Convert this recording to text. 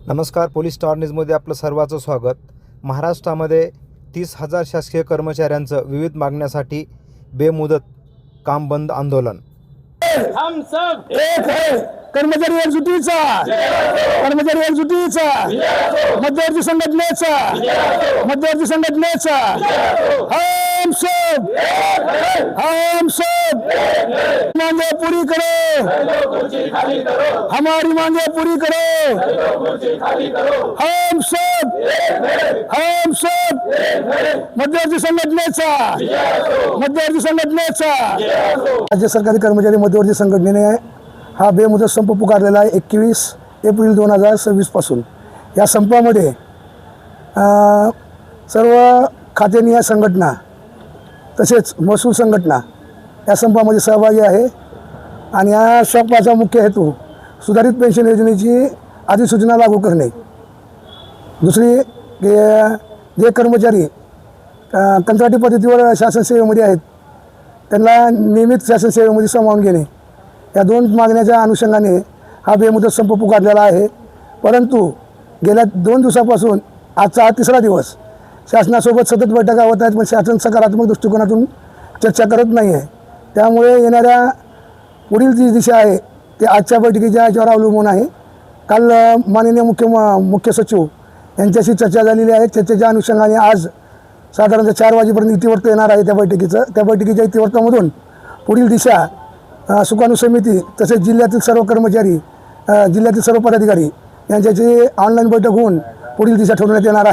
नमस्कार, police star न्यूजमध्ये आपलं सर्वांचं स्वागत। महाराष्ट्रामध्ये 30,000 शासकीय कर्मचाऱ्यांचं विविध मागण्यासाठी बेमुदत काम बंद आंदोलन। हम सब एक है, कर्मचारी एकजुटीचा, कर्मचारी एकजुटीचा, मध्यवर्ती संघटनेचा, मध्यवर्ती संघटनेचा, हम सब मांगे पूरी करो, हमारी मांगे पूरी करो, हम सब मध्यवर्ती संघटनेचा, मध्यवर्ती संघटनेचा। राज्य सरकारी कर्मचारी मध्यवर्ती संघटनेने हा बेमुदत संप पुकारलेला आहे 21 एप्रिल 2026 पासून। या संपामध्ये सर्व खातेनिहाय संघटना तसेच महसूल संघटना या संपामध्ये सहभागी आहे आणि या संपाचा मुख्य हेतू सुधारित पेन्शन योजनेची अधिसूचना लागू करणे। दुसरी जे कर्मचारी कंत्राटी पद्धतीवर शासन सेवेमध्ये आहेत त्यांना नियमित शासन सेवेमध्ये सामावून घेणे, या दोन मागण्याच्या अनुषंगाने हा बेमुदत संप पुकारलेला आहे। परंतु गेल्या 2 दिवसापासून आजचा हा 3रा दिवस शासनासोबत सतत बैठका होत आहेत, पण शासन सकारात्मक दृष्टिकोनातून चर्चा करत नाही आहे। त्यामुळे येणाऱ्या पुढील जी दिशा आहे ते आजच्या बैठकीच्या याच्यावर अवलंबून आहे। काल माननीय मुख्य सचिव यांच्याशी चर्चा झालेली आहे। चर्चेच्या अनुषंगाने आज साधारणतः 4 वाजेपर्यंत इतिवृत्त येणार आहे त्या बैठकीच्या इतिवृत्तामधून पुढील दिशा सुकाणू समिती तसेच जिल्ह्यातील सर्व कर्मचारी जिल्ह्यातील सर्व पदाधिकारी यांच्याची ऑनलाईन बैठक होऊन पुढील दिशा ठरवण्यात येणार आहे।